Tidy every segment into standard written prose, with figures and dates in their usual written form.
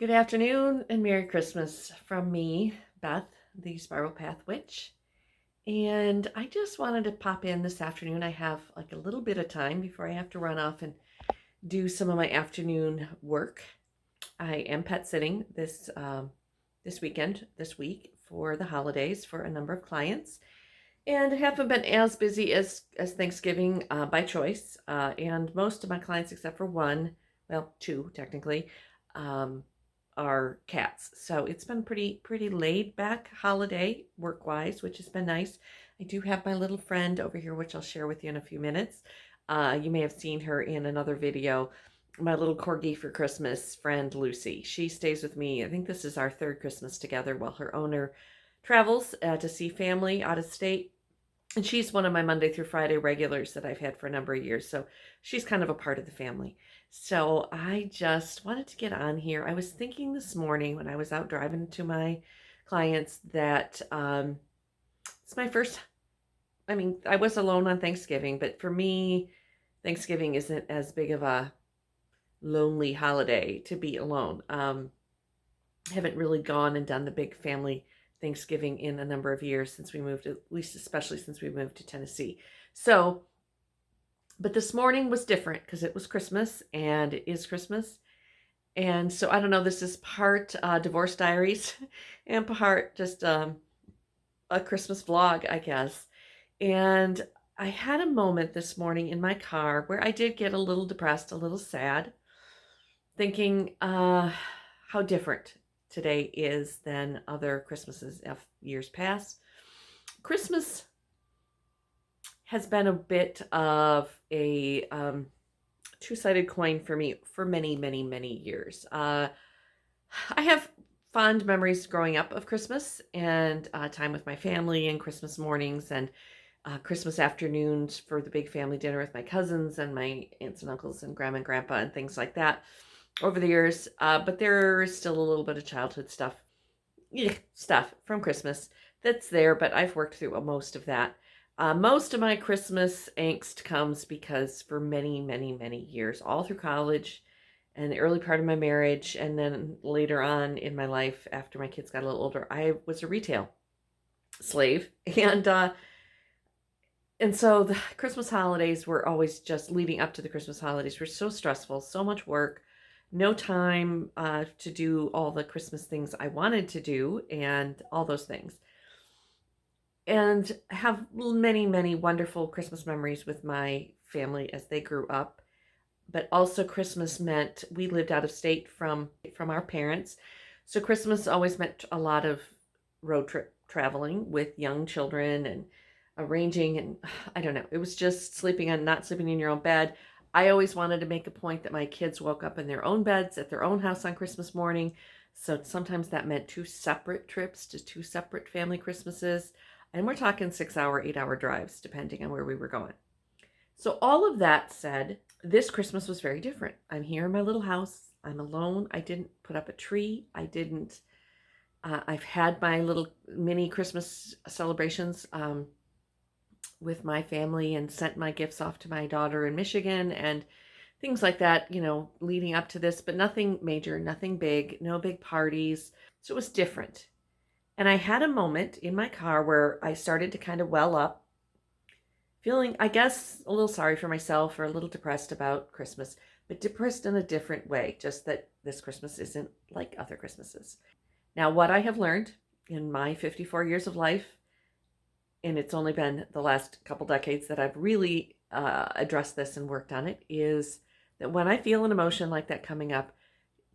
Good afternoon and Merry Christmas from me, Beth, the Spiral Path Witch. And I just wanted to pop in this afternoon. I have like a little bit of time before I have to run off and do some of my afternoon work. I am pet sitting this week for the holidays for a number of clients, and I haven't been as busy as Thanksgiving by choice. And most of my clients, except for one, well, two technically, um, are cats. So it's been pretty laid back holiday work wise, which has been nice. I do have my little friend over here, which I'll share with you in a few minutes. You may have seen her in another video. My little corgi for Christmas friend, Lucy. She stays with me. I think this is our third Christmas together while her owner travels to see family out of state. And she's one of my Monday through Friday regulars that I've had for a number of years. So she's kind of a part of the family. So I just wanted to get on here. I was thinking this morning when I was out driving to my clients that it's my first, I was alone on Thanksgiving, but for me, Thanksgiving isn't as big of a lonely holiday to be alone. I haven't really gone and done the big family Thanksgiving in a number of years since we moved, at least especially since we moved to Tennessee. So, but this morning was different because it was Christmas and it is Christmas. And so I don't know, this is part divorce diaries and part just a Christmas vlog, I guess. And I had a moment this morning in my car where I did get a little depressed, a little sad, thinking how different today is than other Christmases of years past. Christmas has been a bit of a two-sided coin for me for many, many, many years. I have fond memories growing up of Christmas and time with my family and Christmas mornings and Christmas afternoons for the big family dinner with my cousins and my aunts and uncles and grandma and grandpa and things like that over the years, but there is still a little bit of childhood stuff from Christmas that's there, but I've worked through most of that. Most of my Christmas angst comes because for many, many, many years, all through college and the early part of my marriage, and then later on in my life after my kids got a little older, I was a retail slave. And so the Christmas holidays were always just leading up to the Christmas holidays were so stressful, so much work, no time to do all the Christmas things I wanted to do and all those things. And have many, many wonderful Christmas memories with my family as they grew up. But also Christmas meant we lived out of state from our parents. So Christmas always meant a lot of road trip traveling with young children and arranging, and I don't know, it was just not sleeping in your own bed. I always wanted to make a point that my kids woke up in their own beds at their own house on Christmas morning. So sometimes that meant 2 separate trips to 2 separate family Christmases. And we're talking 6-hour, 8-hour drives, depending on where we were going. So all of that said, this Christmas was very different. I'm here in my little house. I'm alone. I didn't put up a tree. I've had my little mini Christmas celebrations with my family and sent my gifts off to my daughter in Michigan and things like that, leading up to this, but nothing major, nothing big, no big parties. So it was different. And I had a moment in my car where I started to kind of well up, feeling, I guess, a little sorry for myself or a little depressed about Christmas, but depressed in a different way, just that this Christmas isn't like other Christmases. Now, what I have learned in my 54 years of life, and it's only been the last couple decades that I've really addressed this and worked on it, is that when I feel an emotion like that coming up,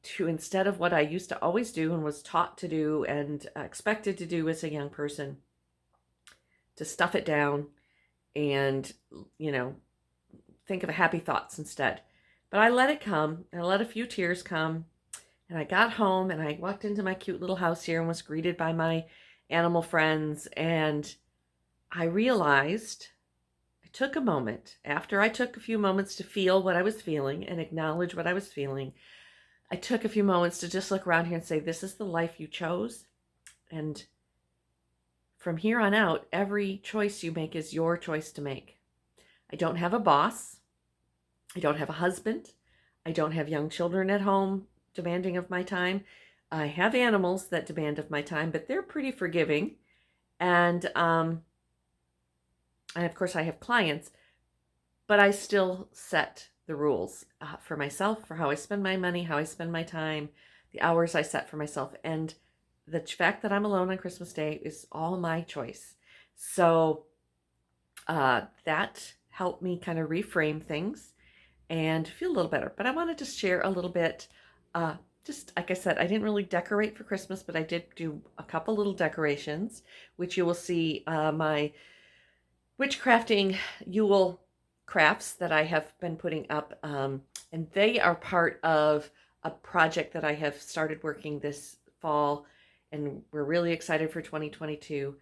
to instead of what I used to always do and was taught to do and expected to do as a young person, to stuff it down and, think of happy thoughts instead. But I let it come, and I let a few tears come, and I got home and I walked into my cute little house here and was greeted by my animal friends, and I realized I took a moment after I took a few moments to feel what I was feeling and acknowledge what I was feeling. I took a few moments to just look around here and say, this is the life you chose. And from here on out, every choice you make is your choice to make. I don't have a boss. I don't have a husband. I don't have young children at home demanding of my time. I have animals that demand of my time, but they're pretty forgiving. And of course I have clients, but I still set the rules for myself, for how I spend my money, how I spend my time, the hours I set for myself. And the fact that I'm alone on Christmas Day is all my choice. So that helped me kind of reframe things and feel a little better. But I wanted to share a little bit. Just like I said, I didn't really decorate for Christmas, but I did do a couple little decorations, which you will see my witchcrafting Yule crafts that I have been putting up. And they are part of a project that I have started working this fall, and we're really excited for 2022,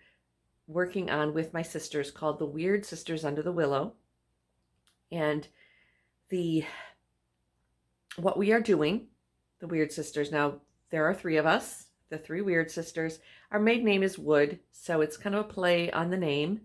working on with my sisters, called the Weird Sisters Under the Willow. And what we are doing, the Weird Sisters, now there are 3 of us, the 3 Weird Sisters. Our maiden name is Wood, so it's kind of a play on the name.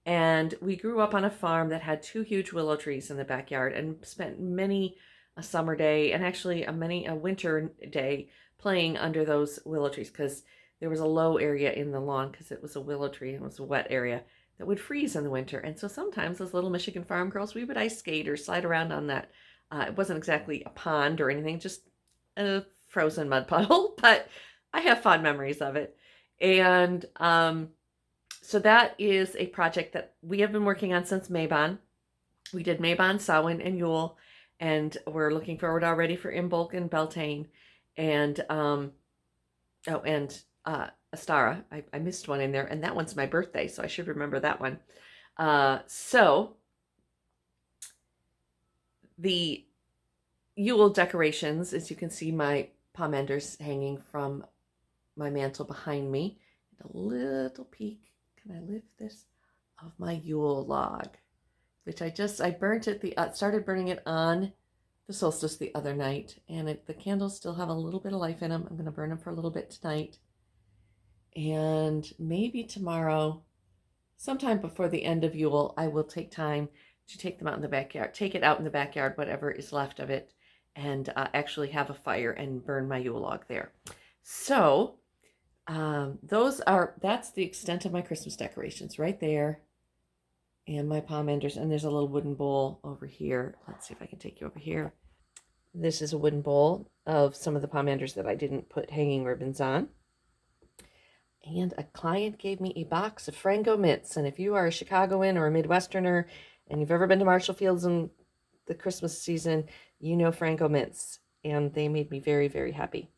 And we grew up on a farm that had 2 huge willow trees in the backyard, and spent many a summer day and actually a winter day playing under those willow trees, because there was a low area in the lawn because it was a willow tree and it was a wet area that would freeze in the winter. And so sometimes as little Michigan farm girls, we would ice skate or slide around on that. It wasn't exactly a pond or anything, just a frozen mud puddle, but I have fond memories of it. And so that is a project that we have been working on since Mabon. We did Mabon, Samhain, and Yule, and we're looking forward already for Imbolc and Beltane, and Astara. I missed one in there, and that one's my birthday, so I should remember that one. So the Yule decorations, as you can see, my pomanders hanging from my mantle behind me. And a little peek, can I lift this, of my Yule log, which I burnt it, started burning it on the solstice the other night, and the candles still have a little bit of life in them. I'm going to burn them for a little bit tonight, and maybe tomorrow, sometime before the end of Yule, I will take time to take them out in the backyard, whatever is left of it, and actually have a fire and burn my Yule log there. So that's the extent of my Christmas decorations right there, and my pomanders. And there's a little wooden bowl over here. Let's see if I can take you over here. This is a wooden bowl of some of the pomanders that I didn't put hanging ribbons on. And a client gave me a box of Frango mints. And if you are a Chicagoan or a Midwesterner and you've ever been to Marshall Fields in the Christmas season, you know Frango mints, and they made me very, very happy.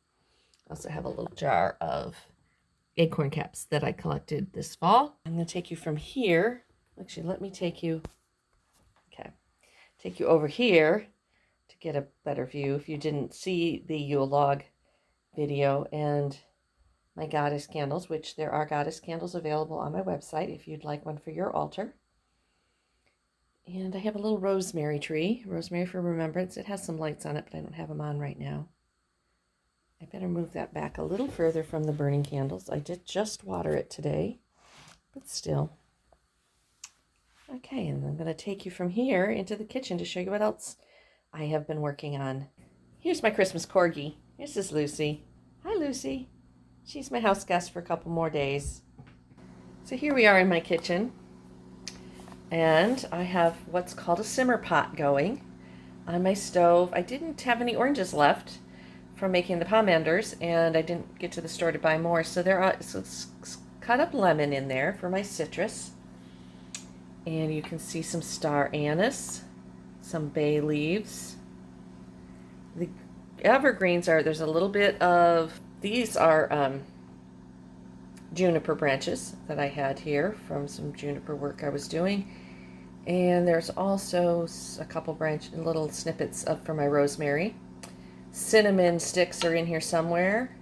I also have a little jar of acorn caps that I collected this fall. I'm going to take you from here. Actually, let me take you over here to get a better view if you didn't see the Yule log video, and my goddess candles, which there are goddess candles available on my website if you'd like one for your altar. And I have a little rosemary tree, rosemary for remembrance. It has some lights on it, but I don't have them on right now. I better move that back a little further from the burning candles. I did just water it today, but still. Okay, and I'm going to take you from here into the kitchen to show you what else I have been working on. Here's my Christmas corgi. This is Lucy. Hi, Lucy. She's my house guest for a couple more days. So here we are in my kitchen, and I have what's called a simmer pot going on my stove. I didn't have any oranges left from making the pomanders, and I didn't get to the store to buy more, so cut up lemon in there for my citrus. And you can see some star anise, some bay leaves. The evergreens there's a little bit of, these are juniper branches that I had here from some juniper work I was doing. And there's also a couple little snippets for my rosemary. Cinnamon sticks are in here somewhere.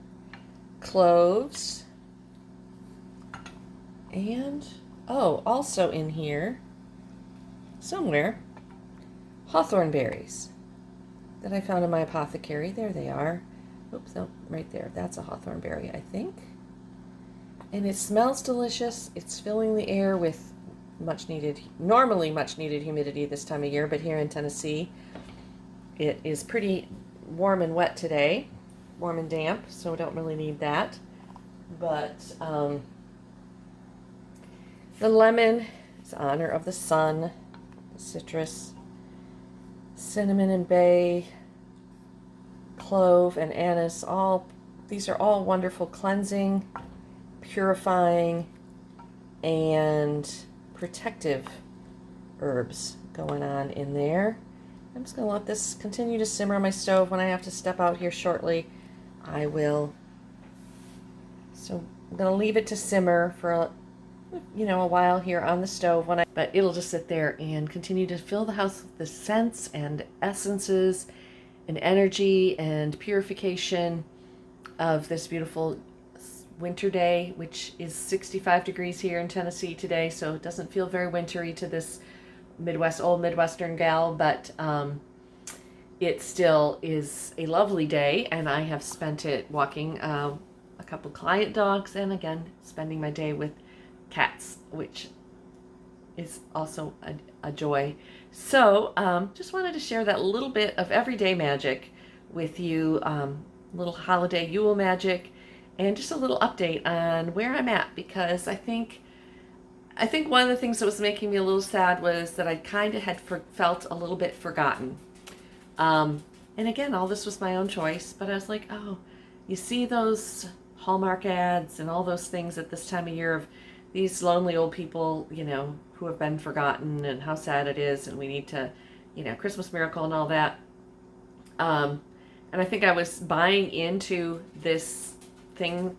Cloves. And also in here somewhere, hawthorn berries that I found in my apothecary. There they are. Oops, no, right there. That's a hawthorn berry, I think. And it smells delicious. It's filling the air with normally much needed humidity this time of year, but here in Tennessee, it is pretty warm and wet today. warm and damp, so I don't really need that. But the lemon is in honor of the sun, the citrus, cinnamon and bay, clove and anise, these are all wonderful cleansing, purifying, and protective herbs going on in there. I'm just going to let this continue to simmer on my stove. When I have to step out here shortly, I will. So I'm going to leave it to simmer for a while here on the stove, but it'll just sit there and continue to fill the house with the scents and essences and energy and purification of this beautiful winter day, which is 65 degrees here in Tennessee today, so it doesn't feel very wintry to this old Midwestern gal, but it still is a lovely day, and I have spent it walking a couple client dogs, and again spending my day with cats, which is also a joy. So just wanted to share that little bit of everyday magic with you, little holiday Yule magic, and just a little update on where I'm at, because I think one of the things that was making me a little sad was that I kind of had felt a little bit forgotten. And again, all this was my own choice, but I was like, oh, you see those Hallmark ads and all those things at this time of year of these lonely old people, who have been forgotten, and how sad it is, and we need to, Christmas miracle and all that. And I think I was buying into this thing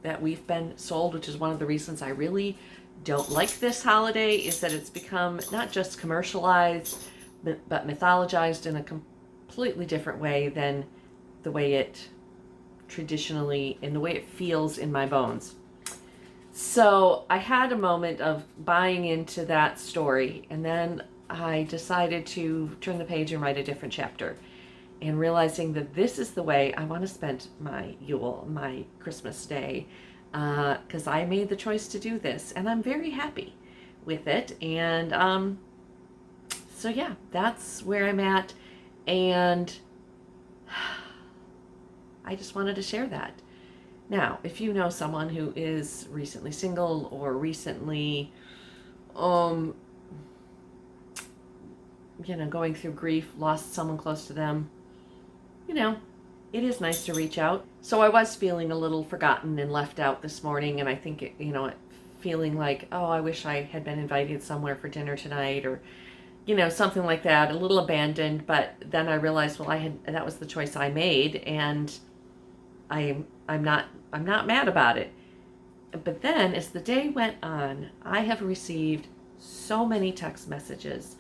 that we've been sold, which is one of the reasons I really don't like this holiday, is that it's become not just commercialized, but mythologized in a completely different way than the way it traditionally, and the way it feels in my bones. So I had a moment of buying into that story, and then I decided to turn the page and write a different chapter, and realizing that this is the way I want to spend my Yule, my Christmas day, because I made the choice to do this, and I'm very happy with it. And so yeah, that's where I'm at, and I just wanted to share that. Now, if you know someone who is recently single or recently, going through grief, lost someone close to them, it is nice to reach out. So I was feeling a little forgotten and left out this morning, and I think, feeling like, oh, I wish I had been invited somewhere for dinner tonight, or, something like that, a little abandoned. But then I realized, well, that was the choice I made, and I'm not mad about it. But then as the day went on, I have received so many text messages,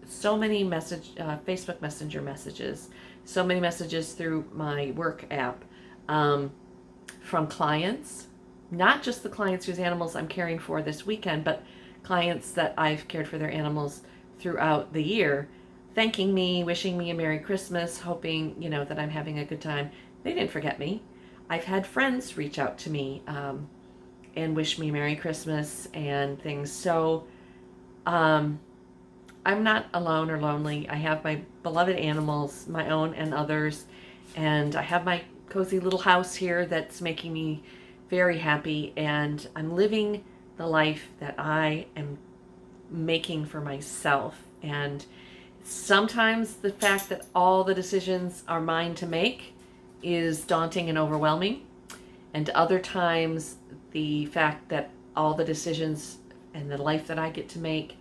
so many Facebook Messenger messages, so many messages through my work app, from clients, not just the clients whose animals I'm caring for this weekend, but clients that I've cared for their animals throughout the year, thanking me, wishing me a Merry Christmas, hoping, that I'm having a good time. They didn't forget me. I've had friends reach out to me and wish me Merry Christmas and things. So I'm not alone or lonely. I have my beloved animals, my own and others, and I have my cozy little house here that's making me very happy, and I'm living the life that I am making for myself. And sometimes the fact that all the decisions are mine to make is daunting and overwhelming, and other times the fact that all the decisions and the life that I get to make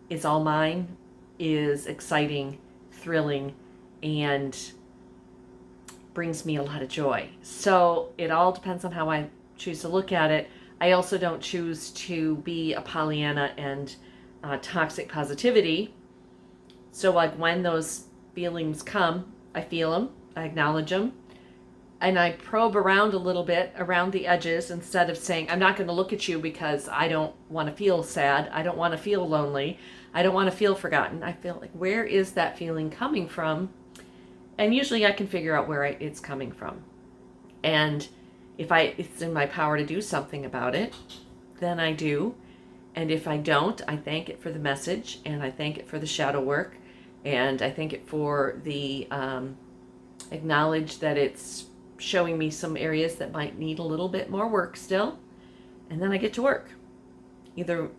is all mine is exciting, thrilling, and brings me a lot of joy. So it all depends on how I choose to look at it. I also don't choose to be a Pollyanna and toxic positivity. So like when those feelings come, I feel them, I acknowledge them, and I probe around a little bit around the edges, instead of saying, I'm not going to look at you because I don't want to feel sad, I don't want to feel lonely, I don't want to feel forgotten. I feel like, where is that feeling coming from? And usually I can figure out where it's coming from. And if it's in my power to do something about it, then I do. And if I don't, I thank it for the message, and I thank it for the shadow work, and I thank it for the acknowledge that it's showing me some areas that might need a little bit more work still. And then I get to work, either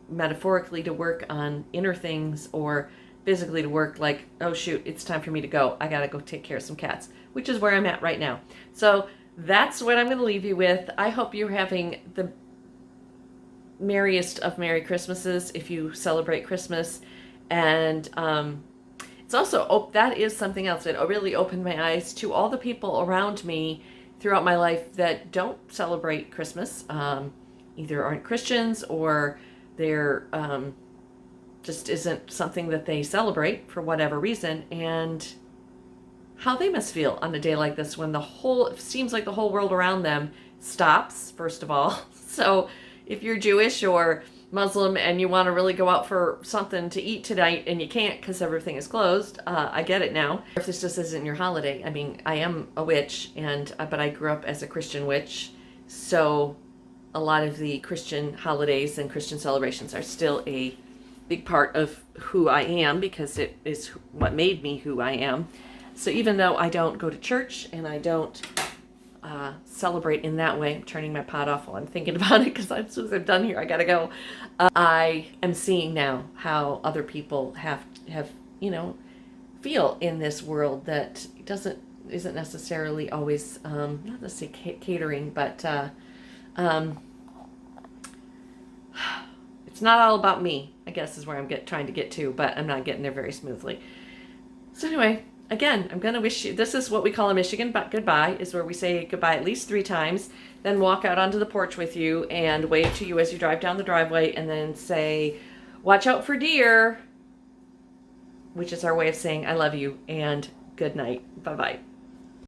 metaphorically to work on inner things or physically to work like, oh shoot, it's time for me to go. I gotta go take care of some cats, which is where I'm at right now. So that's what I'm going to leave you with. I hope you're having the merriest of Merry Christmases if you celebrate Christmas. And it's also, that is something else that really opened my eyes to all the people around me throughout my life that don't celebrate Christmas, either aren't Christians or they're just isn't something that they celebrate for whatever reason, and how they must feel on a day like this when it seems like the whole world around them stops, first of all. So if you're Jewish or Muslim and you want to really go out for something to eat tonight and you can't because everything is closed, I get it now. If this just isn't your holiday, I mean, I am a witch, but I grew up as a Christian witch, so a lot of the Christian holidays and Christian celebrations are still a big part of who I am because it is what made me who I am. So even though I don't go to church and I don't celebrate in that way, I'm turning my pot off while I'm thinking about it because as soon as I'm done here, I gotta go. I am seeing now how other people have feel in this world that isn't necessarily always not to say catering, but it's not all about me, I guess is where I'm trying to get to, but I'm not getting there very smoothly. So anyway, again, I'm going to wish you, this is what we call a Michigan goodbye, is where we say goodbye at least 3 times, then walk out onto the porch with you and wave to you as you drive down the driveway, and then say, watch out for deer, which is our way of saying I love you and good night. Bye-bye.